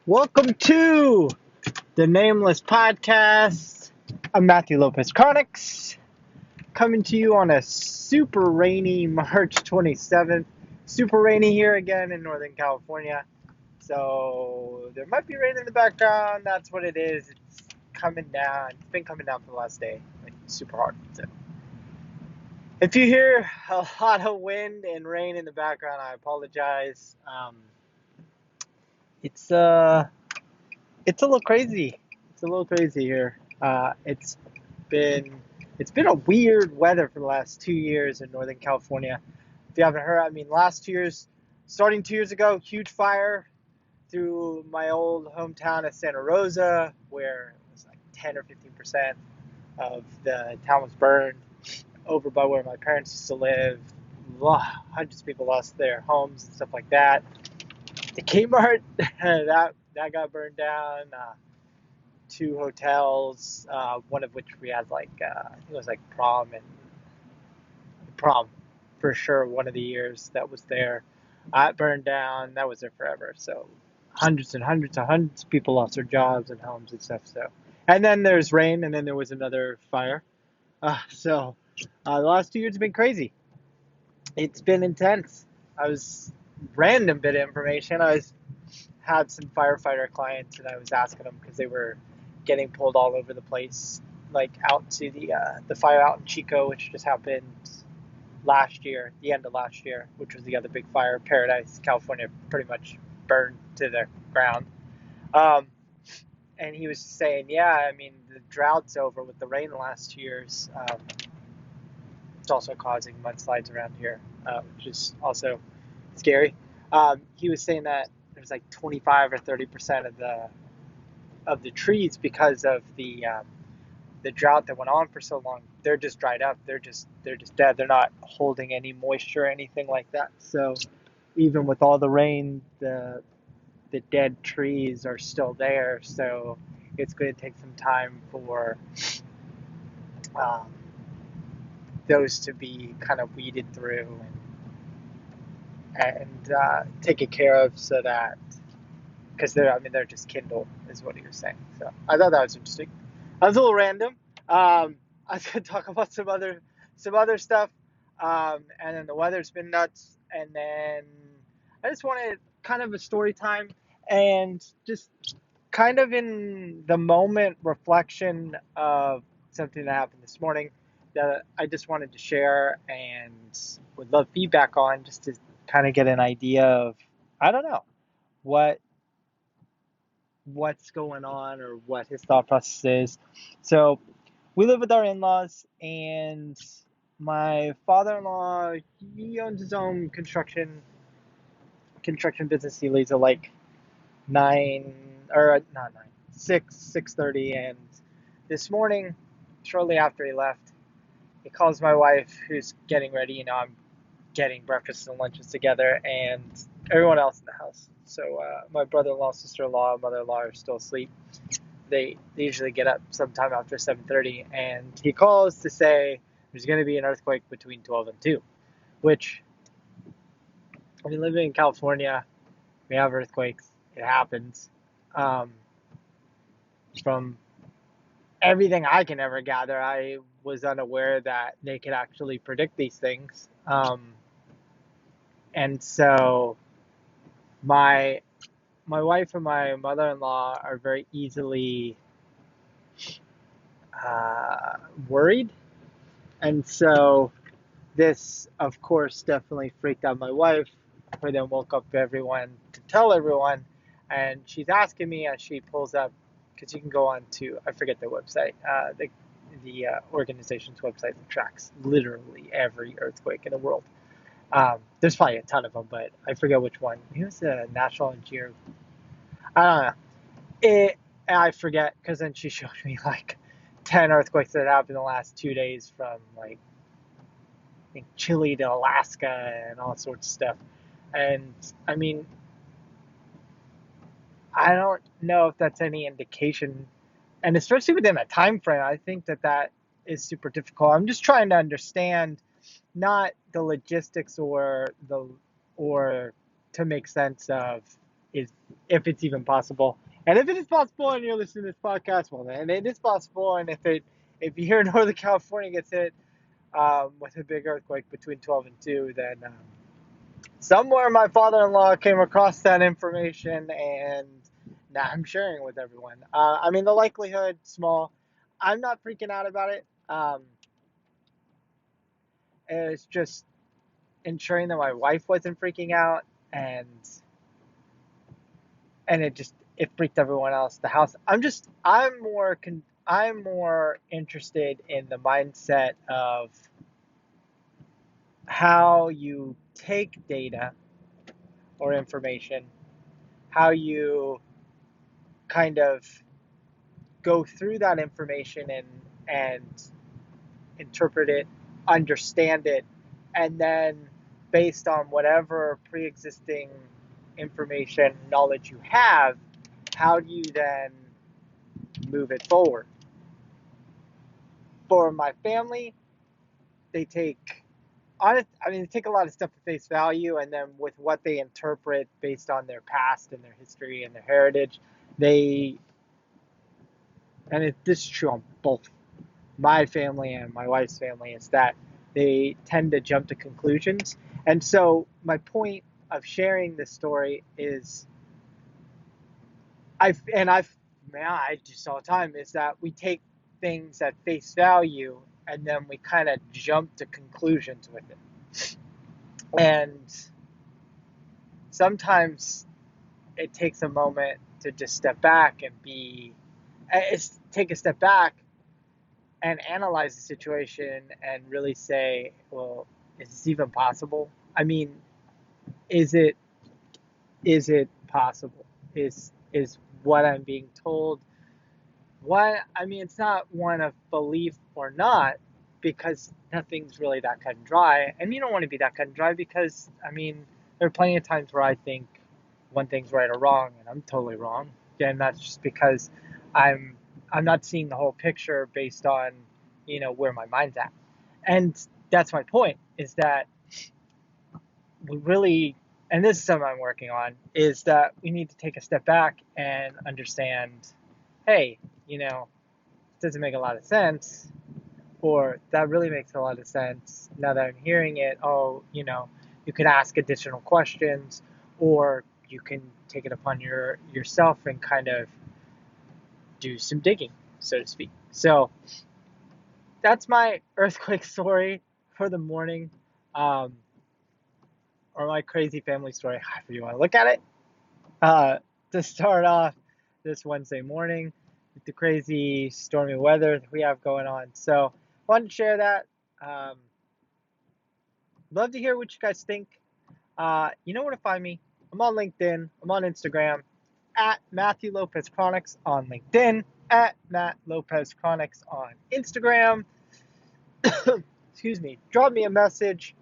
Welcome to the Nameless Podcast. I'm Matthew Lopez-Kronicz, coming to you on a super rainy March 27th. Super rainy here again in Northern California. So there might be rain in the background. That's what it is. It's coming down. It's been coming down for the last day, like super hard. So if you hear a lot of wind and rain in the background, I apologize. It's It's a little crazy. It's a little crazy here. It's been a weird weather for the last 2 years in Northern California. If you haven't heard, starting 2 years ago, huge fire through my old hometown of Santa Rosa, where it was like 10 or 15% of the town was burned. Over by where my parents used to live, hundreds of people lost their homes and stuff like that. The Kmart that got burned down. Two hotels, one of which we had I think it was like prom for sure. One of the years that was there, it burned down. That was there forever. So hundreds and hundreds and hundreds of people lost their jobs and homes and stuff. So, and then there's rain, and then there was another fire. The last 2 years have been crazy. It's been intense. I was random bit of information. Had some firefighter clients, and I was asking them because they were getting pulled all over the place, like out to the fire out in Chico, which just happened last year, the end of last year, which was the other big fire. Paradise, California, pretty much burned to the ground. And he was saying, yeah, I mean, the drought's over with the rain the last 2 years. It's also causing mudslides around here, which is also scary. He was saying that there's like 25 or 30% of the trees, because of the drought that went on for so long, they're just dried up. They're just dead. They're not holding any moisture or anything like that. So even with all the rain, the dead trees are still there. So it's going to take some time for um, those to be kind of weeded through and taken care of, so that, because they're just kindled, is what he was saying. So I thought that was interesting. That was a little random. I was gonna talk about some other stuff, and then the weather's been nuts, and then I just wanted kind of a story time, and just kind of in the moment reflection of something that happened this morning that I just wanted to share and would love feedback on, just to kind of get an idea of, I don't know, what's going on or what his thought process is. So we live with our in-laws, and my father-in-law, he owns his own construction business. He leaves at like 9, or not 9, 6:30, and this morning, shortly after he left, he calls my wife, who's getting ready. I'm getting breakfast and lunches together, and everyone else in the house. So my brother-in-law, sister-in-law, mother-in-law are still asleep. They usually get up sometime after 7:30, and he calls to say there's going to be an earthquake between 12 and 2, which, I mean, living in California, we have earthquakes. It happens. From everything I can ever gather, I was unaware that they could actually predict these things. And so my wife and my mother-in-law are very easily worried. And so this, of course, definitely freaked out my wife, who then woke up everyone to tell everyone. And she's asking me as she pulls up, because you can go on to, I forget the website, the organization's website that tracks literally every earthquake in the world. There's probably a ton of them, but I forget which one. It was a National Geographic. I don't know. I forget, because then she showed me like 10 earthquakes that happened in the last 2 days, from like Chile to Alaska and all sorts of stuff. And I mean, I don't know if that's any indication, and especially within that time frame, I think that is super difficult. I'm just trying to understand, not the logistics or to make sense of, is if it's even possible. And if it is possible and you're listening to this podcast, well, then it is possible. And if you hear Northern California gets hit with a big earthquake between 12 and 2, then somewhere my father-in-law came across that information, and now I'm sharing it with everyone. I mean, the likelihood small. I'm not freaking out about it. It's just ensuring that my wife wasn't freaking out, and it freaked everyone else. The house. I'm more interested in the mindset of how you take data or information, how you kind of go through that information and interpret it, understand it, and then based on whatever pre-existing information, knowledge you have, how do you then move it forward? For my family, they take they take a lot of stuff at face value, and then with what they interpret based on their past and their history and their heritage, this is true on both my family and my wife's family, is that they tend to jump to conclusions. And so my point of sharing this story is I do this all the time, is that we take things at face value and then we kind of jump to conclusions with it. And sometimes it takes a moment to just step back and take a step back and analyze the situation and really say, well, is this even possible? I mean, is it possible? Is what I'm being told it's not one of belief or not, because nothing's really that cut and dry, and you don't want to be that cut and dry, because there are plenty of times where I think one thing's right or wrong and I'm totally wrong, and that's just because I'm not seeing the whole picture based on where my mind's at. And that's my point, is that we really, and this is something I'm working on, is that we need to take a step back and understand, hey, it doesn't make a lot of sense, or that really makes a lot of sense now that I'm hearing it. You could ask additional questions, or you can take it upon yourself and kind of do some digging, so to speak. So that's my earthquake story for the morning, or my crazy family story, however you want to look at it, to start off this Wednesday morning with the crazy stormy weather that we have going on. So wanted to share that. Love to hear what you guys think. You know where to find me. I'm on LinkedIn. I'm on Instagram, at Matthew Lopez-Kronicz on LinkedIn, at Matt Lopez-Kronicz on Instagram. Excuse me. Drop me a message.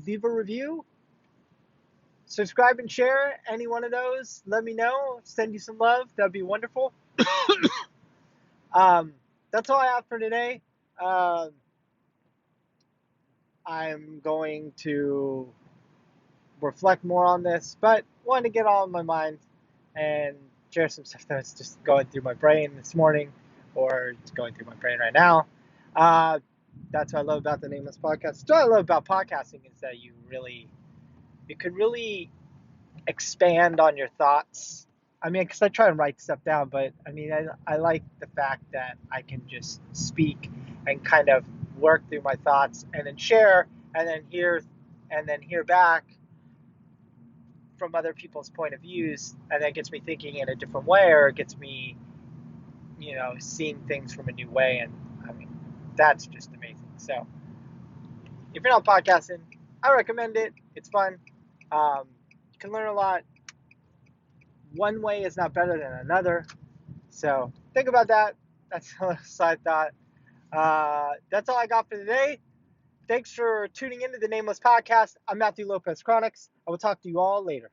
Leave a review. Subscribe and share any one of those. Let me know. Send you some love. That'd be wonderful. That's all I have for today. I'm going to reflect more on this, but wanted to get all in my mind and share some stuff that's just going through my brain this morning, or it's going through my brain right now. That's what I love about the Nameless Podcast. What I love about podcasting is that you could really expand on your thoughts. Because I try and write stuff down, but I like the fact that I can just speak and kind of work through my thoughts and then share and then hear back from other people's point of views, and that gets me thinking in a different way, or it gets me, seeing things from a new way, and that's just amazing. So if you're not podcasting, I recommend it. It's fun. You can learn a lot. One way is not better than another. So think about that. That's a side thought. That's all I got for today. Thanks for tuning into the Nameless Podcast. I'm Matthew Lopez-Kronicz. I will talk to you all later.